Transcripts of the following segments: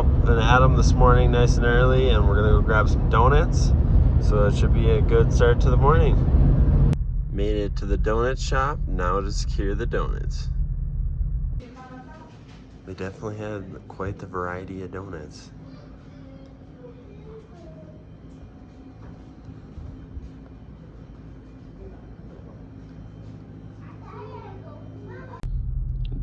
up and at 'em this morning nice and early, and we're gonna go grab some donuts. So it should be a good start to the morning. Made it to the donut shop, now to secure the donuts. They definitely had quite the variety of donuts.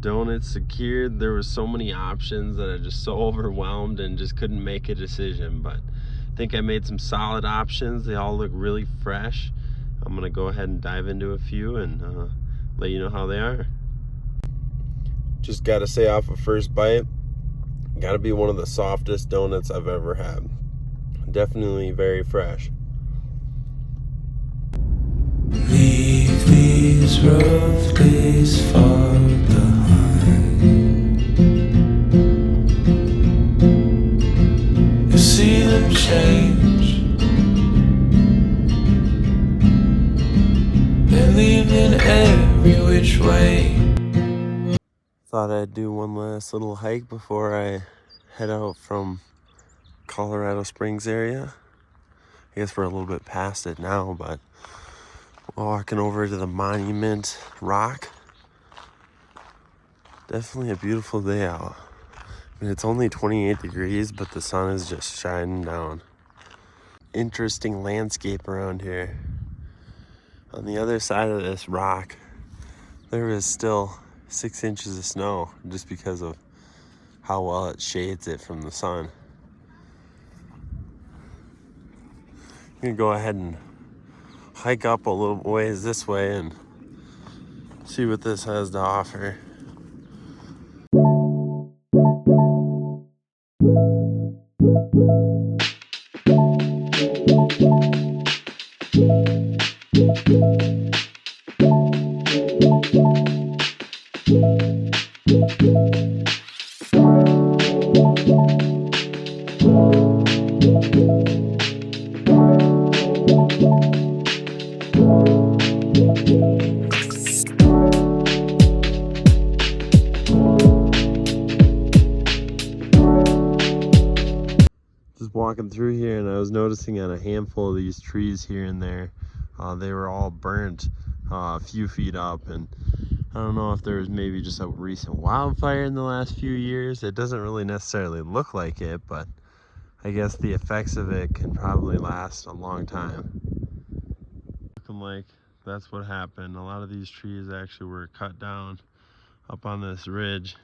Donuts secured. There were so many options that I just so overwhelmed and just couldn't make a decision, but I think I made some solid options. They all look really fresh. I'm gonna go ahead and dive into a few and let you know how they are. Just gotta say off of first bite, gotta be one of the softest donuts I've ever had. Definitely very fresh. Leave these rough days far behind. You see them change. They're leaving every which way. Thought I'd do one last little hike before I head out from Colorado Springs area. I guess we're a little bit past it now, but walking over to the Monument Rock. Definitely a beautiful day out. I mean, it's only 28 degrees, but the sun is just shining down. Interesting landscape around here. On the other side of this rock, there is still 6 inches of snow just because of how well it shades it from the sun. I'm gonna go ahead and hike up a little ways this way and see what this has to offer. Just walking through here, and I was noticing on a handful of these trees here and there, they were all burnt a few feet up, and I don't know if there was maybe just a recent wildfire in the last few years. It doesn't really necessarily look like it, but I guess the effects of it can probably last a long time. Looking like that's what happened. A lot of these trees actually were cut down up on this ridge.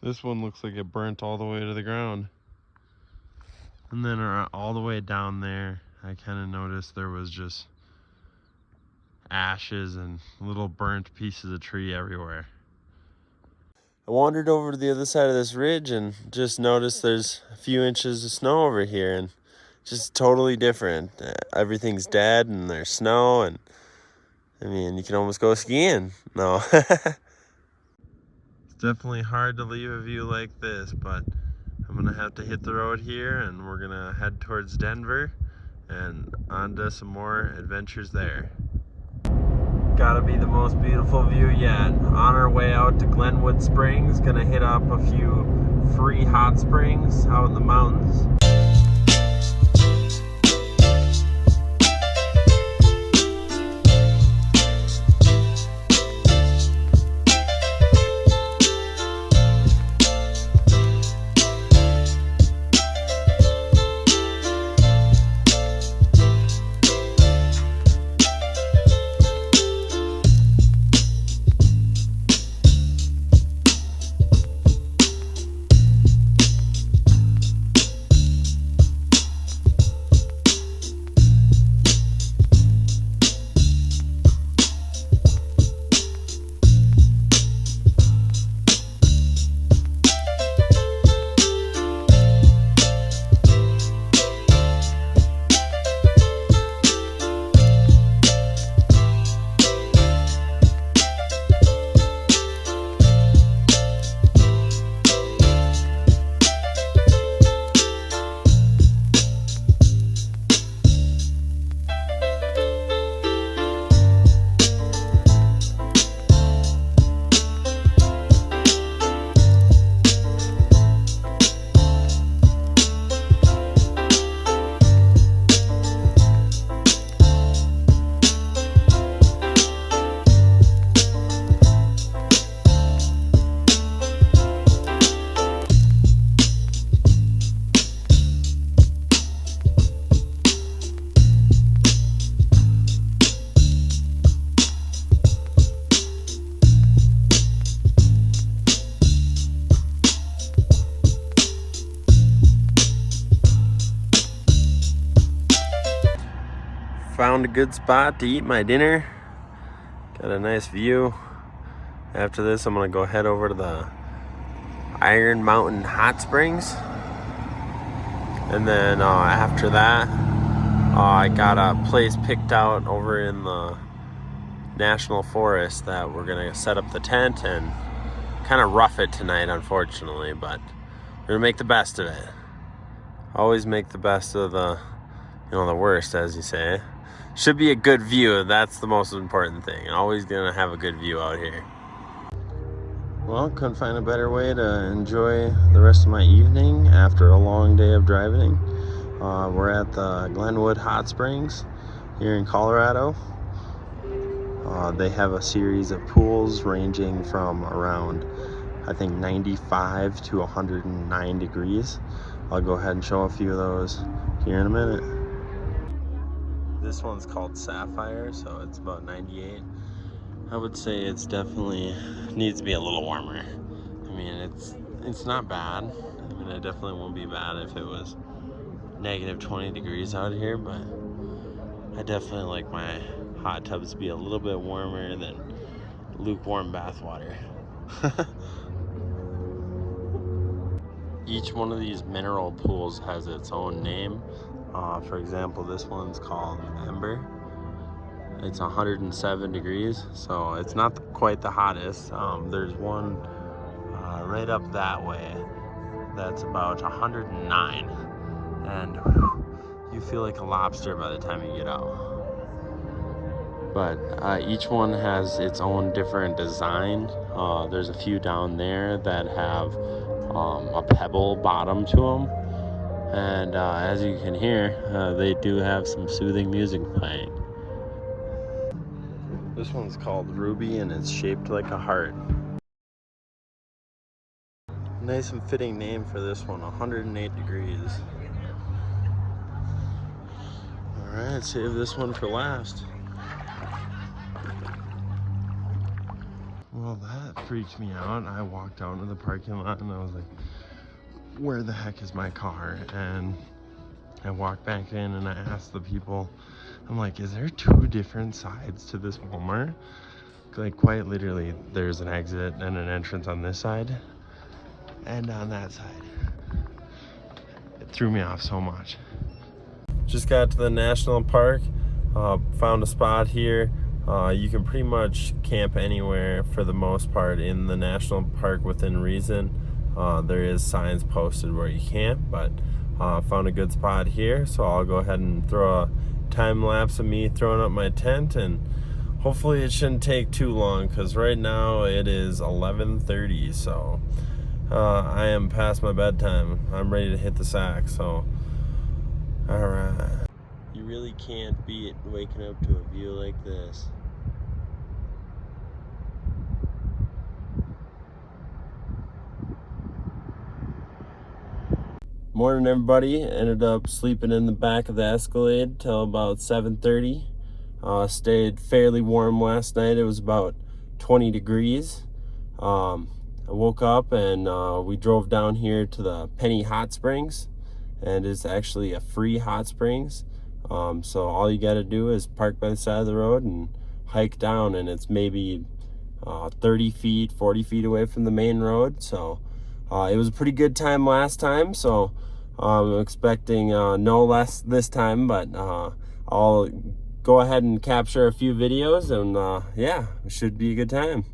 This one looks like it burnt all the way to the ground. And then all the way down there, I kind of noticed there was just ashes and little burnt pieces of tree everywhere. I wandered over to the other side of this ridge and just noticed there's a few inches of snow over here, and just totally different. Everything's dead and there's snow, and I mean, you can almost go skiing. No. It's definitely hard to leave a view like this, but I'm gonna have to hit the road here, and we're gonna head towards Denver and on to some more adventures there. Gotta be the most beautiful view yet. On our way out to Glenwood Springs, gonna hit up a few free hot springs out in the mountains. found a good spot to eat my dinner. Got a nice view. After this, I'm gonna go head over to the Iron Mountain Hot Springs. And then after that, I got a place picked out over in the National Forest that we're gonna set up the tent and kind of rough it tonight, unfortunately, but we're gonna make the best of it. Always make the best of the worst, as you say. Should be a good view. That's the most important thing. Always gonna have a good view out here. Well, couldn't find a better way to enjoy the rest of my evening after a long day of driving. We're at the Glenwood Hot Springs here in Colorado. They have a series of pools ranging from around, I think, 95 to 109 degrees. I'll go ahead and show a few of those here in a minute. This one's called Sapphire, so it's about 98. I would say it's definitely needs to be a little warmer. I mean, it's not bad. I mean, it definitely won't be bad if it was negative 20 degrees out here, but I definitely like my hot tubs to be a little bit warmer than lukewarm bath water. Each one of these mineral pools has its own name. For example, this one's called Ember. It's 107 degrees, so it's not quite the hottest. There's one right up that way that's about 109, and you feel like a lobster by the time you get out. But each one has its own different design. There's a few down there that have a pebble bottom to them, and as you can hear, they do have some soothing music playing. This one's called Ruby, and it's shaped like a heart. Nice and fitting name for this one, 108 degrees. Alright, save this one for last. Well, that freaked me out. I walked out into the parking lot and I was like, where the heck is my car? And I walked back in and I asked the people, I'm like, is there two different sides to this Walmart? Like, quite literally, there's an exit and an entrance on this side and on that side. It threw me off so much. Just got to the national park, found a spot here. You can pretty much camp anywhere for the most part in the national park within reason. There is signs posted where you camp, but found a good spot here, so I'll go ahead and throw a time lapse of me throwing up my tent, and hopefully it shouldn't take too long because right now it is 11:30, so I am past my bedtime. I'm ready to hit the sack, so alright. You really can't beat waking up to a view like this. Morning, everybody. Ended up sleeping in the back of the Escalade till about 7:30. Stayed fairly warm last night. It was about 20 degrees. I woke up and we drove down here to the Penny Hot Springs, and it's actually a free hot springs. So all you got to do is park by the side of the road and hike down, and it's maybe 30 feet, 40 feet away from the main road. So it was a pretty good time last time, so I'm expecting no less this time, but I'll go ahead and capture a few videos, and yeah, it should be a good time.